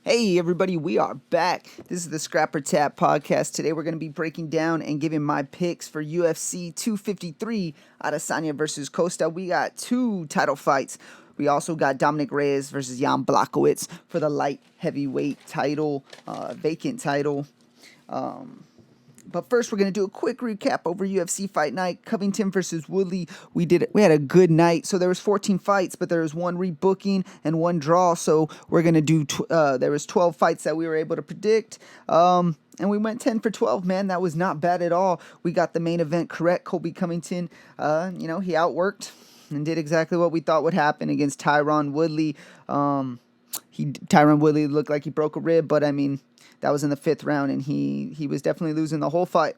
Hey everybody, we are back. This is the Scrapper Tap podcast. Today we're going to be breaking down and giving my picks for UFC 253, Adesanya versus Costa. We got two title fights. We also got Dominic Reyes versus Jan Blachowicz for the light heavyweight title, vacant title. But first, we're going to do a quick recap over UFC Fight Night. Covington versus Woodley. We had a good night. So there was 14 fights, but there was one rebooking and one draw. So we're going to do, there was 12 fights that we were able to predict. And we went 10 for 12, man. That was not bad at all. We got the main event correct. Colby Covington, he outworked and did exactly what we thought would happen against Tyron Woodley. Tyron Woodley looked like he broke a rib, but I mean, that was in the 5th round, and he was definitely losing the whole fight.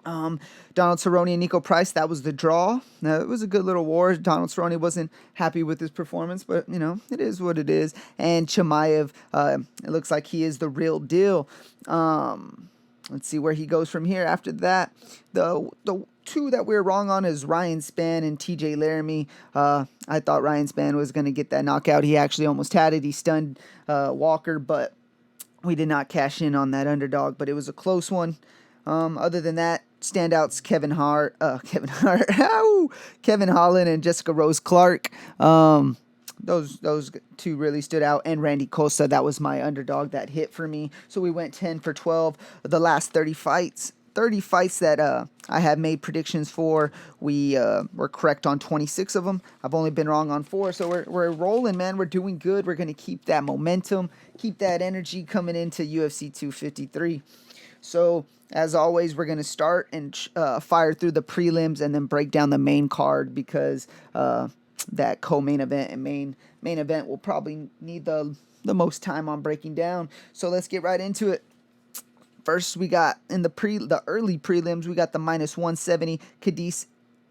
Donald Cerrone and Nico Price, that was the draw. Now, it was a good little war. Donald Cerrone wasn't happy with his performance, but, it is what it is. And Chimaev, it looks like he is the real deal. Let's see where he goes from here. After that, the two that we were wrong on is Ryan Spann and TJ Laramie. I thought Ryan Spann was going to get that knockout. He actually almost had it. He stunned Walker, but we did not cash in on that underdog, but it was a close one. Other than that, standouts Kevin Holland and Jessica Rose Clark. Those two really stood out, and Randy Costa, that was my underdog that hit for me. So we went 10 for 12. The last 30 fights that I have made predictions for, we were correct on 26 of them. I've only been wrong on 4, so we're rolling, man. We're doing good. We're going to keep that momentum, keep that energy coming into UFC 253. So, as always, we're going to start and fire through the prelims and then break down the main card because that co-main event and main event will probably need the most time on breaking down. So, let's get right into it. First, we got in the early prelims, we got the -170 Khadis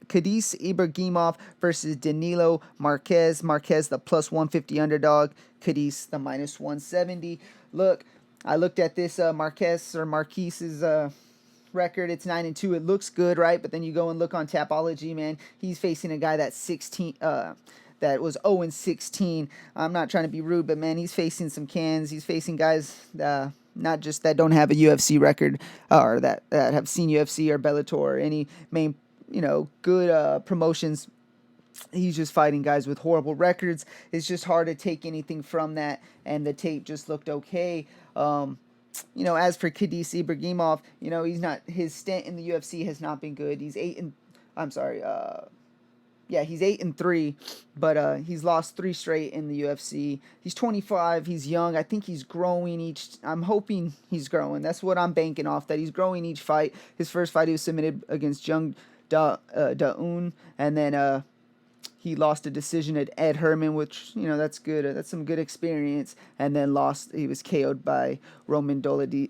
Ibragimov versus Danilo Marques. Marques, the +150 underdog. Khadis, the -170. Look, I looked at this Marques's record. It's 9-2. It looks good, right? But then you go and look on Tapology, man. He's facing a guy that's 16. That was 0-16. I'm not trying to be rude, but man, he's facing some cans. He's facing guys not just that don't have a UFC record or that have seen UFC or Bellator or any main, good promotions. He's just fighting guys with horrible records. It's just hard to take anything from that, and the tape just looked okay. As for Khadis Ibragimov, his stint in the UFC has not been good. He's 8-3, but he's lost 3 straight in the UFC. He's 25. He's young. I think he's growing I'm hoping he's growing. That's what I'm banking off, that he's growing each fight. His first fight, he was submitted against Jung Da-un, and then he lost a decision at Ed Herman, which, that's good. That's some good experience. And then he was KO'd by Roman Dolidze.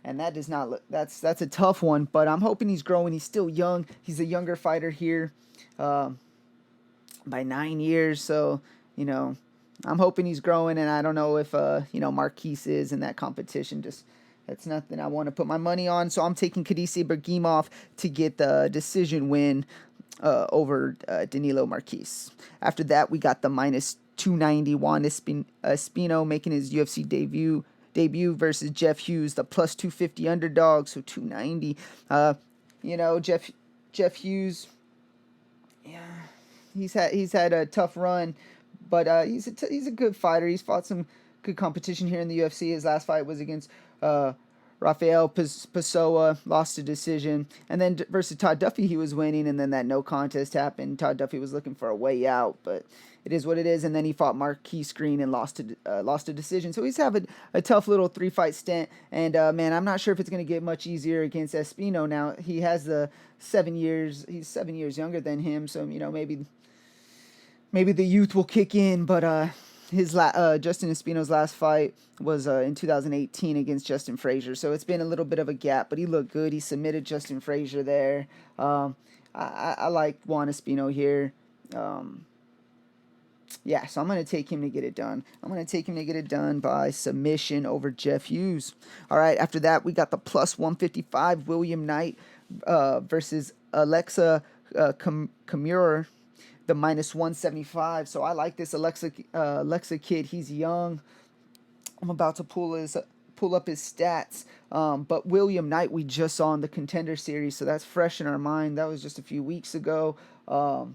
And that does not look, that's a tough one. But I'm hoping he's growing. He's still young. He's a younger fighter here by 9 years. So, I'm hoping he's growing. And I don't know if, Marques is in that competition. That's nothing I want to put my money on. So I'm taking Khadis Ibragimov to get the decision win over Danilo Marques. After that, we got the -290 Juan Espino making his UFC debut versus Jeff Hughes, the +250 underdog, so 290. Jeff Hughes, yeah, he's had a tough run, but he's a good fighter. He's fought some good competition here in the UFC. His last fight was against Rafael Pessoa, lost a decision. And then versus Todd Duffy, he was winning, and then that no contest happened. Todd Duffy was looking for a way out, but it is what it is. And then he fought Marquise Green and lost a decision. So he's having a tough little 3-fight stint. And, man, I'm not sure if it's going to get much easier against Espino now. He has the 7 years. He's 7 years younger than him, so, maybe the youth will kick in, but Justin Espino's last fight was in 2018 against Justin Frazier, so it's been a little bit of a gap, but he looked good. He submitted Justin Frazier there. I like Juan Espino here. So I'm going to take him to get it done. I'm going to take him to get it done by submission over Jeff Hughes. All right, after that, we got the +155 William Knight versus Alexa Camur. the minus 175. So I like this Alexa kid. He's young. I'm about to pull up his stats. But William Knight we just saw in the Contender Series, so that's fresh in our mind. That was just a few weeks ago. And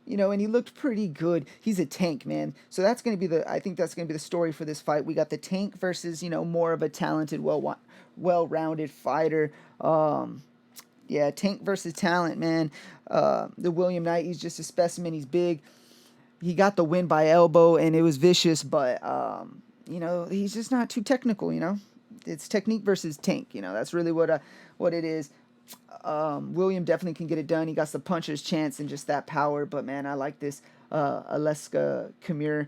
he looked pretty good. He's a tank, man. So that's going to be I think that's going to be the story for this fight. We got the tank versus, more of a talented, well-rounded fighter. Tank versus talent, man. The William Knight, he's just a specimen. He's big. He got the win by elbow, and it was vicious, but, he's just not too technical, It's technique versus tank, That's really what it is. William definitely can get it done. He got the puncher's chance and just that power. But, man, I like this Alexa Camur.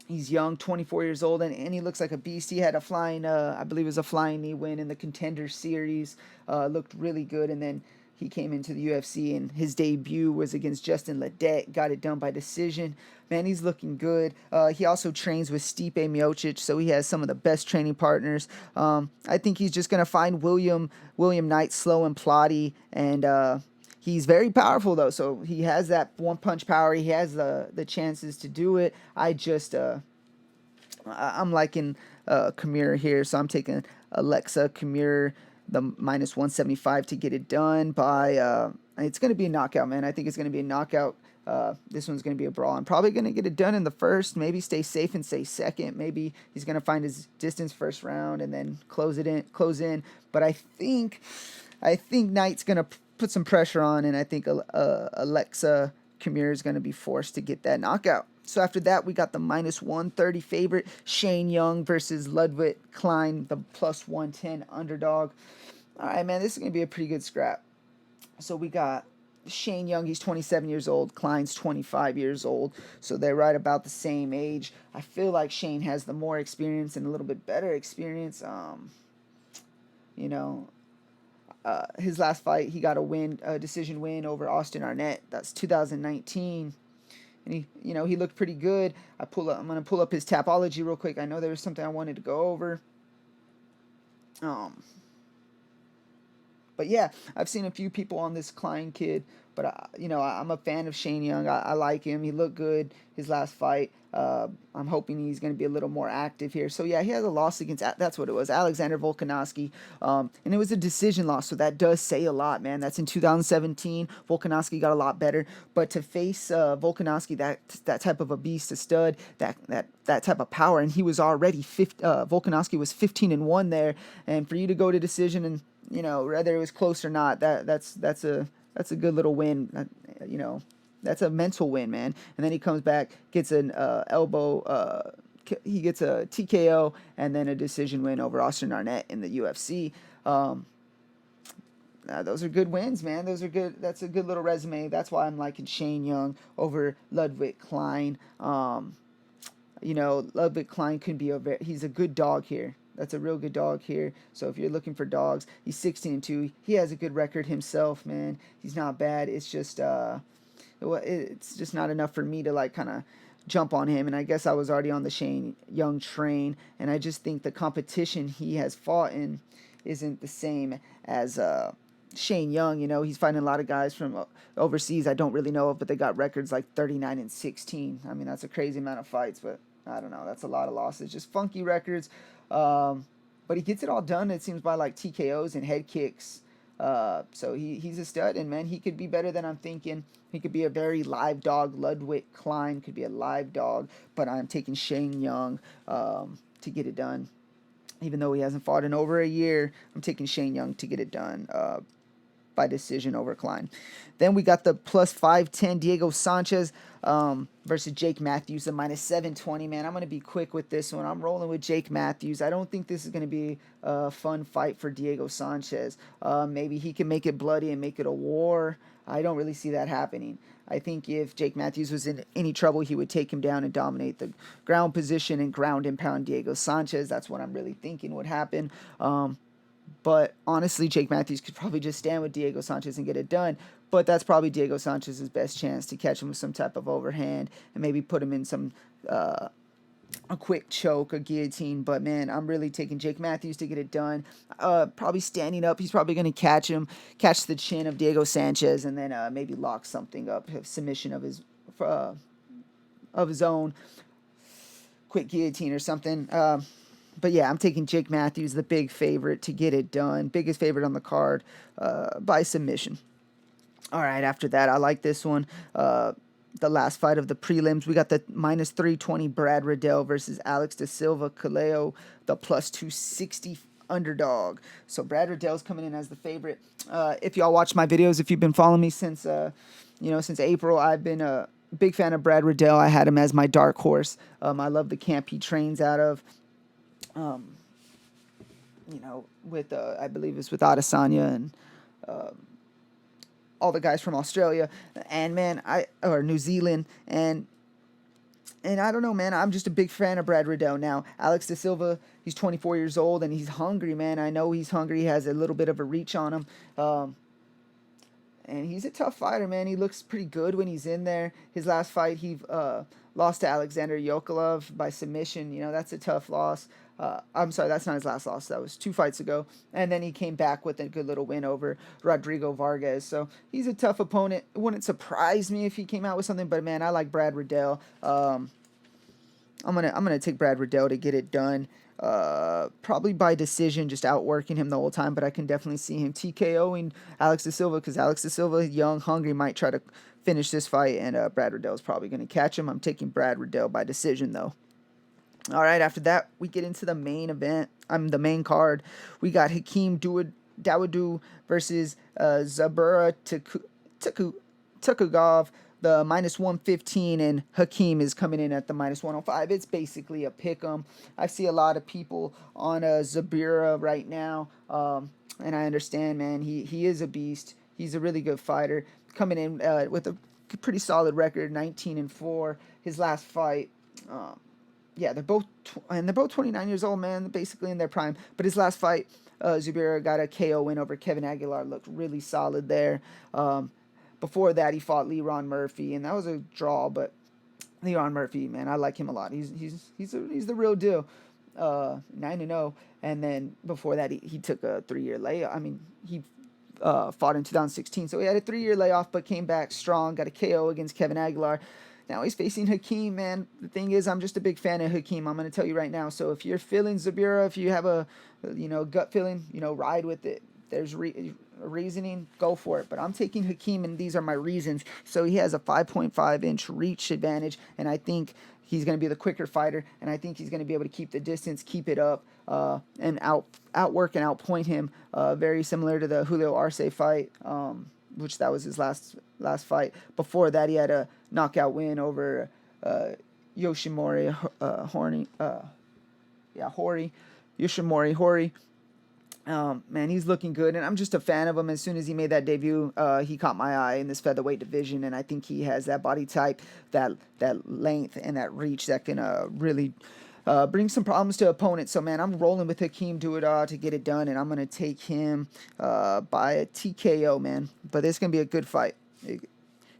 He's young, 24 years old, and he looks like a beast. He had a flying, I believe it was a flying knee win in the Contender Series. Looked really good, and then he came into the UFC, and his debut was against Justin Ledet. Got it done by decision. Man, he's looking good. He also trains with Stipe Miocic, so he has some of the best training partners. I think he's just going to find William Knight slow and plotty, and he's very powerful, though, so he has that one-punch power. He has the chances to do it. I'm liking Camur here, so I'm taking Alexa Camur, the minus 175 to get it done by, it's going to be a knockout, man. I think it's going to be a knockout. This one's going to be a brawl. I'm probably going to get it done in the first, maybe stay safe and stay second. Maybe he's going to find his distance first round and then close in. But I think Knight's going to put some pressure on, and I think Alexa Camur is going to be forced to get that knockout. So after that, we got the minus 130 favorite, Shane Young versus Ludwig Klein, the plus 110 underdog. All right, man, this is going to be a pretty good scrap. So we got Shane Young, he's 27 years old. Klein's 25 years old. So they're right about the same age. I feel like Shane has the more experience and a little bit better experience. His last fight, he got a decision win over Austin Arnett. That's 2019. And he looked pretty good. I'm going to pull up his Tapology real quick. I know there was something I wanted to go over. But yeah, I've seen a few people on this Klein kid, but I'm a fan of Shane Young. I like him. He looked good his last fight. I'm hoping he's going to be a little more active here. So yeah, he has a loss against, that's what it was, Alexander Volkanovski, and it was a decision loss. So that does say a lot, man. That's in 2017. Volkanovski got a lot better, but to face Volkanovski, that type of a beast, a stud, that type of power, and he was already Volkanovski was 15-1 there, and for you to go to decision and whether it was close or not, that's a good little win. That's a mental win, man. And then he comes back, gets an elbow. He gets a TKO and then a decision win over Austin Arnett in the UFC. Those are good wins, man. Those are good. That's a good little resume. That's why I'm liking Shane Young over Ludwig Klein. Ludwig Klein could be he's a good dog here. That's a real good dog here. So if you're looking for dogs, he's 16-2. He has a good record himself, man. He's not bad. It's just not enough for me to kind of jump on him. And I guess I was already on the Shane Young train, and I just think the competition he has fought in isn't the same as Shane Young. He's fighting a lot of guys from overseas I don't really know of, but they got records like 39-16. I mean, that's a crazy amount of fights, but I don't know. That's a lot of losses. Just funky records. But he gets it all done, it seems, by TKOs and head kicks. So he's a stud, and man, he could be better than I'm thinking. He could be a very live dog. Ludwig Klein could be a live dog, but I'm taking Shane Young to get it done. Even though he hasn't fought in over a year, I'm taking Shane Young to get it done by decision over Klein. Then we got the plus 510 Diego Sanchez versus Jake Matthews, the minus 720. Man, I'm going to be quick with this one. I'm rolling with Jake Matthews. I don't think this is going to be a fun fight for Diego Sanchez. Maybe he can make it bloody and make it a war. I don't really see that happening. I think if Jake Matthews was in any trouble, he would take him down and dominate the ground position and ground and pound Diego Sanchez. That's what I'm really thinking would happen. But honestly, Jake Matthews could probably just stand with Diego Sanchez and get it done. But that's probably Diego Sanchez's best chance to catch him with some type of overhand and maybe put him in some a quick choke, a guillotine. But man, I'm really taking Jake Matthews to get it done. Probably standing up. He's probably going to catch the chin of Diego Sanchez, and then maybe lock something up, have submission of his own, quick guillotine or something. But yeah, I'm taking Jake Matthews, the big favorite, to get it done. Biggest favorite on the card by submission. All right, after that, I like this one. The last fight of the prelims, we got the minus 320 Brad Riddell versus Alex Da Silva Coelho, the plus 260 underdog. So Brad Riddell's coming in as the favorite. If y'all watch my videos, if you've been following me since April, I've been a big fan of Brad Riddell. I had him as my dark horse. I love the camp he trains out of. With I believe it's with Adesanya and all the guys from Australia and or New Zealand and I don't know, man. I'm just a big fan of Brad Riddell now. Alex Da Silva, he's 24 years old and he's hungry, man. I know he's hungry. He has a little bit of a reach on him. And he's a tough fighter, man. He looks pretty good when he's in there. His last fight, he lost to Alexander Yokolov by submission. That's a tough loss. I'm sorry, that's not his last loss. That was 2 fights ago. And then he came back with a good little win over Rodrigo Vargas. So he's a tough opponent. It wouldn't surprise me if he came out with something, but man, I like Brad Riddell. I'm gonna take Brad Riddell to get it done. Probably by decision, just outworking him the whole time, but I can definitely see him TKOing Alex Da Silva because Alex Da Silva, young, hungry, might try to finish this fight, and Brad Riddell's probably going to catch him. I'm taking Brad Riddell by decision, though. All right, after that, we get into the main event. The main card. We got Hakeem Dowodu versus Zabura Tukhugov, the minus 115, and Hakeem is coming in at the minus 105. It's basically a pick 'em. I see a lot of people on Zabura right now, and I understand, man. He is a beast. He's a really good fighter, coming in with a pretty solid record, 19-4. His last fight, they're both 29 years old, man, basically in their prime. But his last fight, Zubira got a KO win over Kevin Aguilar, looked really solid there. Before that, he fought Leron Murphy, and that was a draw. But Leron Murphy, man, I like him a lot. He's the real deal. 9-0, and then before that, he took a 3-year layoff. I mean, he fought in 2016, so he had a 3-year layoff, but came back strong. Got a KO against Kevin Aguilar. Now he's facing Hakeem, man. The thing is, I'm just a big fan of Hakeem. I'm going to tell you right now. So if you're feeling Zabira, if you have a gut feeling, ride with it. There's reasoning, go for it. But I'm taking Hakeem, and these are my reasons. So he has a 5.5-inch reach advantage, and I think he's going to be the quicker fighter, and I think he's going to be able to keep the distance, keep it up, and outwork and outpoint him. Very similar to the Julio Arce fight, which that was his last fight. Before that, he had a knockout win over Yoshimori Hori. Man, he's looking good, and I'm just a fan of him. As soon as he made that debut, he caught my eye in this featherweight division, and I think he has that body type, that length, and that reach that can really bring some problems to opponents. So, man, I'm rolling with Hakeem Dowodu to get it done, and I'm going to take him by a TKO, man. But it's going to be a good fight.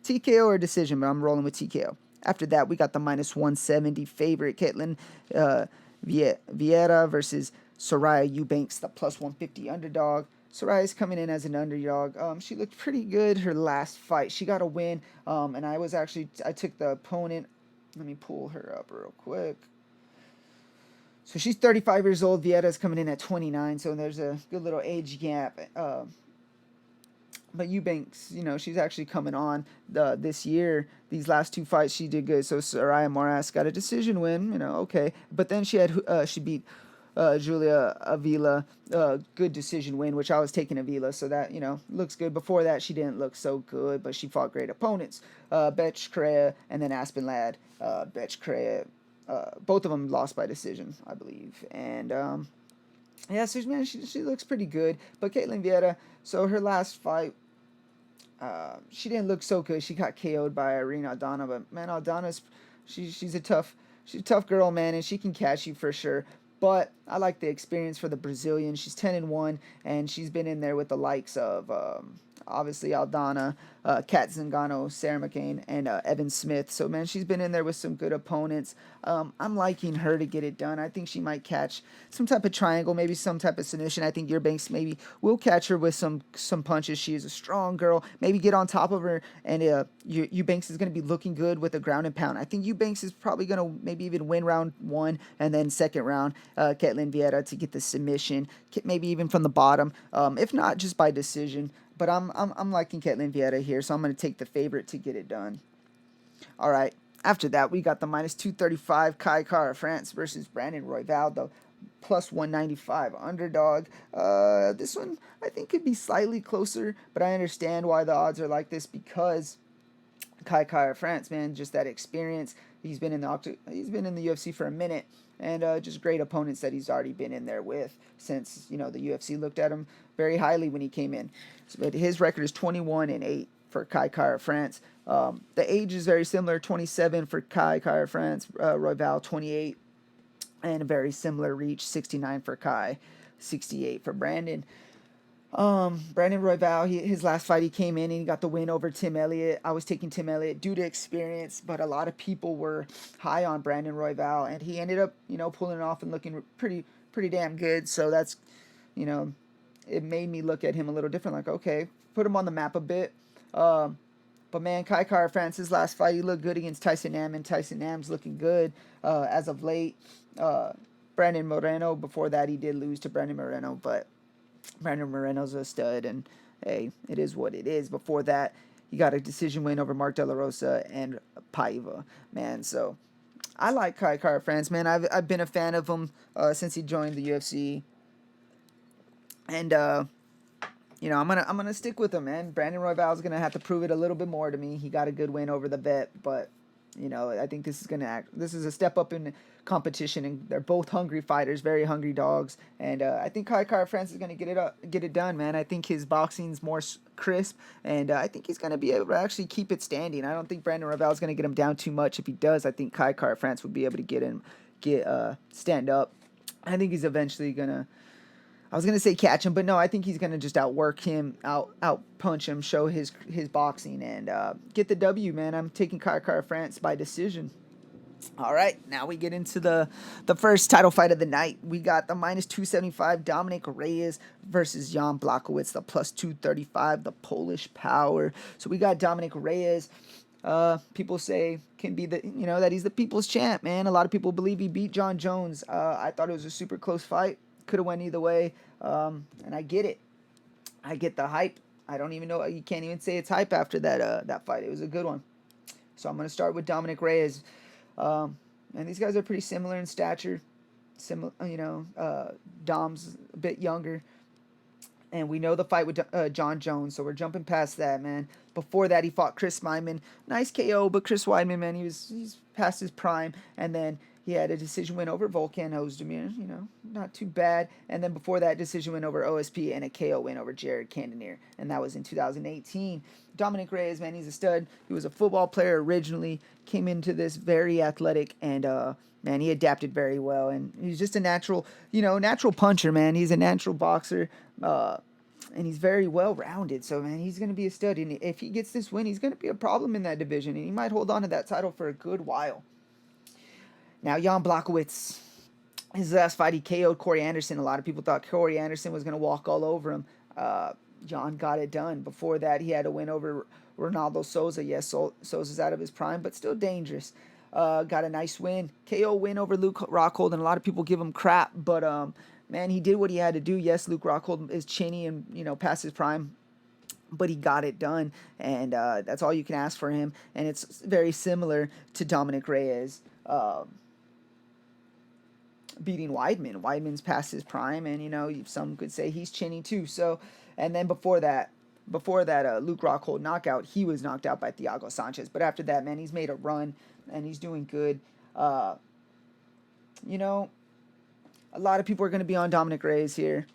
TKO or decision, but I'm rolling with TKO. After that, we got the minus 170 favorite, Caitlin Vieira versus Soraya Eubanks, the plus 150 underdog. Soraya's coming in as an underdog. She looked pretty good her last fight. She got a win, and I took the opponent. Let me pull her up real quick. So she's 35 years old. Vieira's coming in at 29, so there's a good little age gap. But Eubanks, she's actually coming on this year. These last 2 fights, she did good. So Soraya Moras got a decision win, okay. But then she beat Julia Avila, good decision win, which I was taking Avila, so that, looks good. Before that, she didn't look so good, but she fought great opponents. Betch Correa and then Aspen Ladd. Betch Correa, both of them lost by decision, I believe. And, so, man, she looks pretty good. But Caitlin Vieira, so her last fight, she didn't look so good. She got KO'd by Irene Aldana, but, man, Aldana's, she's a tough girl, man, and she can catch you for sure. But I like the experience for the Brazilian. She's 10-1, and she's been in there with the likes of obviously Aldana, Kat Zingano, Sarah McCain, and Evan Smith. So, man, she's been in there with some good opponents. I'm liking her to get it done. I think she might catch some type of triangle, maybe some type of submission. I think Eubanks maybe will catch her with some punches. She is a strong girl. Maybe get on top of her, and Eubanks is going to be looking good with a ground and pound. I think Eubanks is probably going to maybe even win round 1, and then second round, Ketlin Vieira to get the submission, maybe even from the bottom, if not just by decision. But I'm liking Ketlin Vieira here, so I'm going to take the favorite to get it done. All right. After that, we got the minus 235 Kai Kara France versus Brandon Royval, the plus 195 underdog. This one I think could be slightly closer, but I understand why the odds are like this because Kai Kara France, man, just that experience. He's been in the UFC for a minute, and just great opponents that he's already been in there with since the UFC looked at him very highly when he came in. But his record is 21-8 for Kai Kara France. The age is very similar, 27 for Kai Kara France, Royval 28, and a very similar reach, 69 for Kai, 68 for Brandon. Brandon Royval, his last fight he came in and he got the win over Tim Elliott. I was taking Tim Elliott due to experience, but a lot of people were high on Brandon Royval, and he ended up, pulling it off and looking pretty damn good. So that's, it made me look at him a little different, like, okay, put him on the map a bit. But man, Kai Kara France's last fight, he looked good against Tyson Nam, and Tyson Nam's looking good as of late. Brandon Moreno, before that, he did lose to Brandon Moreno, but Brandon Moreno's a stud, and hey, it is what it is. Before that, he got a decision win over Mark De La Rosa and Paiva, man. So I like Kai Kara France, man. I've been a fan of him since he joined the UFC, and I'm gonna stick with him, man. Brandon Royval's gonna have to prove it a little bit more to me. He got a good win over the vet, but I think this is a step up in competition, and they're both hungry fighters, very hungry dogs, and I think Kai Kara France is gonna get it done, man. I think his boxing's more crisp, and I think he's gonna be able to actually keep it standing. I don't think Brandon Royval is gonna get him down too much. If he does, I think Kai Kara France would be able to stand up. I think he's eventually gonna. I was going to say catch him, but no, I think he's going to just outwork him, out punch him, show his boxing, and get the W, man. I'm taking Kai Kara France by decision. All right, now we get into the first title fight of the night. We got the minus 275 Dominic Reyes versus Jan Blachowicz, the plus 235, the Polish Power. So we got Dominic Reyes. People say can be that he's the people's champ, man. A lot of people believe he beat John Jones. I thought it was a super close fight. Could have went either way, and I get it. I get the hype. I don't even know. You can't even say it's hype after that fight. It was a good one. So I'm going to start with Dominic Reyes. And these guys are pretty similar in stature. Dom's a bit younger. And we know the fight with John Jones, so we're jumping past that, man. Before that, he fought Chris Weidman. Nice KO, but Chris Weidman, man, he's past his prime. And then he had a decision win over Volkan Ozdemir, not too bad. And then before that, decision win over OSP and a KO win over Jared Cannonier. And that was in 2018. Dominic Reyes, man, he's a stud. He was a football player originally, came into this very athletic, and man, he adapted very well. And he's just a natural puncher, man. He's a natural boxer. And he's very well-rounded. So, man, he's going to be a stud. And if he gets this win, he's going to be a problem in that division. And he might hold on to that title for a good while. Now, Jan Blachowicz, his last fight, he KO'd Corey Anderson. A lot of people thought Corey Anderson was going to walk all over him. Jan got it done. Before that, he had a win over Ronaldo Souza. Yes, Souza's out of his prime, but still dangerous. Got a nice win. KO win over Luke Rockhold, and a lot of people give him crap, but man, he did what he had to do. Yes, Luke Rockhold is chinny and, past his prime, but he got it done, and that's all you can ask for him. And it's very similar to Dominic Reyes beating Weidman. Weidman's past his prime, and, some could say he's chinny too. So, and then before that Luke Rockhold knockout, he was knocked out by Thiago Sanchez. But after that, man, he's made a run, and he's doing good. A lot of people are going to be on Dominic Reyes here.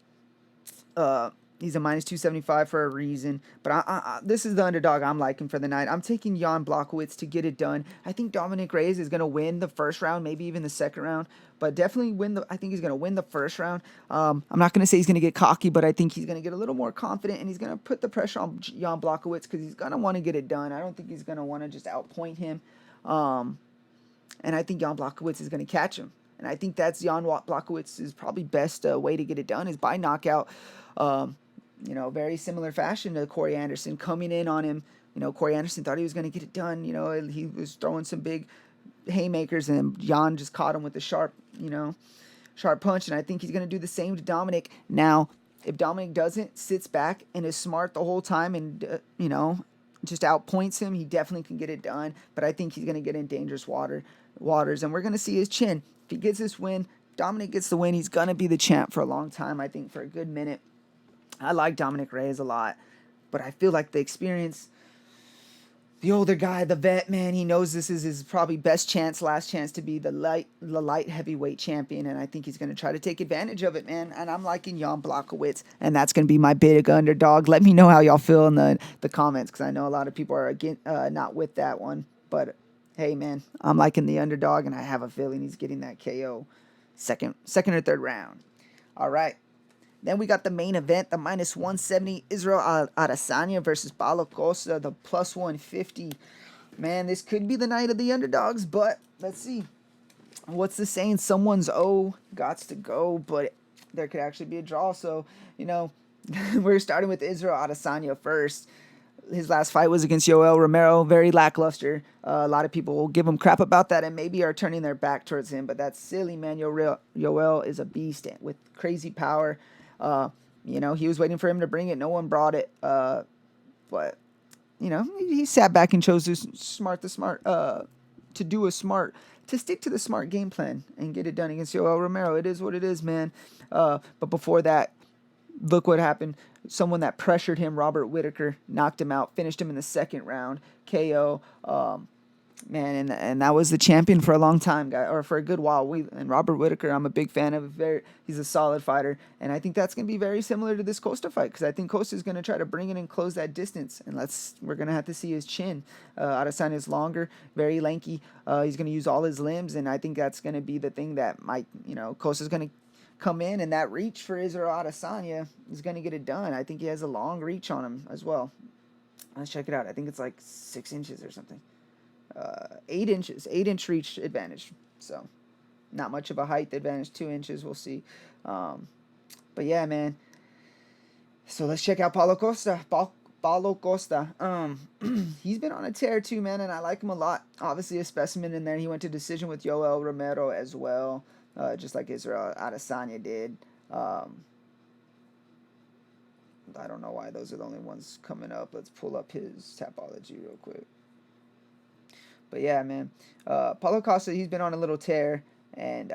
He's a minus 275 for a reason. But this is the underdog I'm liking for the night. I'm taking Jan Blachowicz to get it done. I think Dominic Reyes is going to win the first round, maybe even the second round. But definitely I think he's going to win the first round. I'm not going to say he's going to get cocky, but I think he's going to get a little more confident, and he's going to put the pressure on Jan Blachowicz because he's going to want to get it done. I don't think he's going to want to just outpoint him. And I think Jan Blachowicz is going to catch him. And I think that's Jan Blachowicz's probably best way to get it done is by knockout. Very similar fashion to Corey Anderson coming in on him. Corey Anderson thought he was going to get it done. He was throwing some big haymakers, and Jan just caught him with the sharp punch. And I think he's going to do the same to Dominic. Now, if Dominic sits back and is smart the whole time and, just outpoints him, he definitely can get it done. But I think he's going to get in dangerous waters, and we're going to see his chin. If he gets this win, Dominic gets the win, he's going to be the champ for a long time, I think, for a good minute. I like Dominic Reyes a lot, but I feel like the experience, the older guy, the vet, man, he knows this is his probably last chance to be the light heavyweight champion, and I think he's going to try to take advantage of it, man. And I'm liking Jan Blachowicz, and that's going to be my big underdog. Let me know how y'all feel in the comments, because I know a lot of people are not with that one, but hey, man, I'm liking the underdog, and I have a feeling he's getting that KO second or third round. All right. Then we got the main event, the minus 170 Israel Adesanya versus Paulo Costa, the plus 150. Man, this could be the night of the underdogs, but let's see. What's the saying? Someone's gots to go, but there could actually be a draw. So, we're starting with Israel Adesanya first. His last fight was against Yoel Romero, very lackluster. A lot of people will give him crap about that and maybe are turning their back towards him, but that's silly, man. Yoel is a beast with crazy power. He was waiting for him to bring it. No one brought it. But he sat back and chose to stick to the smart game plan and get it done against Yoel Romero. It is what it is, man. But before that, look what happened. Someone that pressured him, Robert Whittaker, knocked him out, finished him in the second round, KO. Man, and that was the champion for a long time, or for a good while. And Robert Whittaker, I'm a big fan of. He's a solid fighter, and I think that's going to be very similar to this Costa fight, because I think Costa is going to try to bring it and close that distance, and we're going to have to see his chin. Adesanya is longer, very lanky. He's going to use all his limbs, and I think that's going to be the thing that might, Costa's going to come in, and that reach for Israel Adesanya is going to get it done. I think he has a long reach on him as well. Let's check it out. I think it's like 6 inches or something. 8 inches, 8-inch reach advantage. So not much of a height advantage, 2 inches. We'll see. But yeah, man. So let's check out Paulo Costa. He's been on a tear too, man, and I like him a lot. Obviously a specimen in there. He went to decision with Yoel Romero as well, just like Israel Adesanya did. I don't know why those are the only ones coming up. Let's pull up his Tapology real quick. But yeah, man, Paulo Costa, he's been on a little tear, and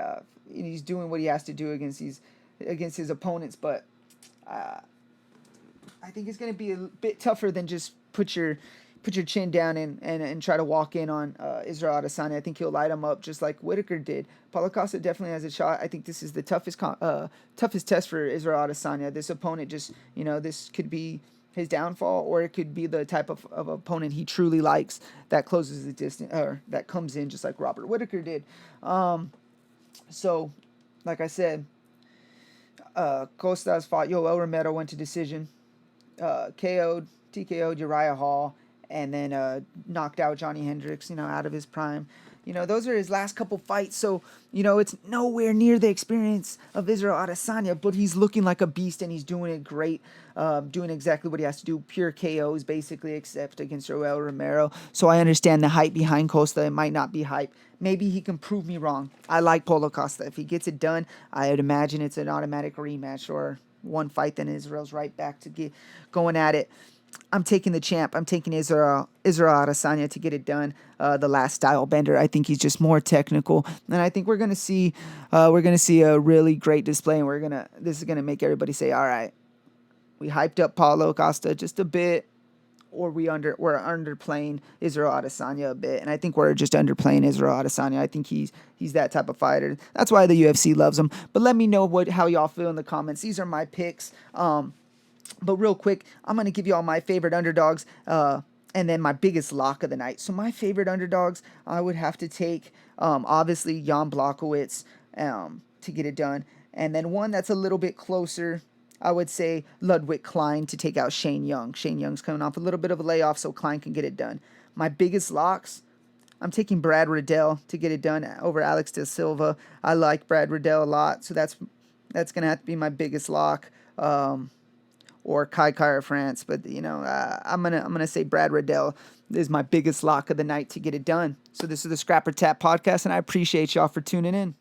he's doing what he has to do against his opponents. But I think it's going to be a bit tougher than just put your chin down and try to walk in on Israel Adesanya. I think he'll light him up just like Whittaker did. Paulo Costa definitely has a shot. I think this is the toughest test for Israel Adesanya. This opponent this could be his downfall, or it could be the type of opponent he truly likes that closes the distance, or that comes in just like Robert Whittaker did. So, like I said, Costa's fought Yoel Romero, went to decision, TKO'd Uriah Hall, and then knocked out Johnny Hendricks, out of his prime. Those are his last couple fights, so, it's nowhere near the experience of Israel Adesanya, but he's looking like a beast, and he's doing it great, doing exactly what he has to do, pure KOs, basically, except against Yoel Romero. So I understand the hype behind Costa. It might not be hype. Maybe he can prove me wrong. I like Paulo Costa. If he gets it done, I would imagine it's an automatic rematch, or one fight, then Israel's right back to going at it. I'm taking the champ. I'm taking Israel Adesanya to get it done. The last style bender. I think he's just more technical, and I think we're gonna see a really great display. And this is gonna make everybody say, "All right, we hyped up Paulo Costa just a bit, or we're underplaying Israel Adesanya a bit." And I think we're just underplaying Israel Adesanya. I think he's that type of fighter. That's why the UFC loves him. But let me know how y'all feel in the comments. These are my picks. But real quick, I'm going to give you all my favorite underdogs and then my biggest lock of the night. So my favorite underdogs, I would have to take, obviously, Jan Blachowicz to get it done. And then one that's a little bit closer, I would say Ludwig Klein to take out Shane Young. Shane Young's coming off a little bit of a layoff, so Klein can get it done. My biggest locks, I'm taking Brad Riddell to get it done over Alex De Silva. I like Brad Riddell a lot, so that's going to have to be my biggest lock. Or Kai Kara France, but I'm gonna say Brad Riddell is my biggest lock of the night to get it done. So this is the Scrapper Tap podcast, and I appreciate y'all for tuning in.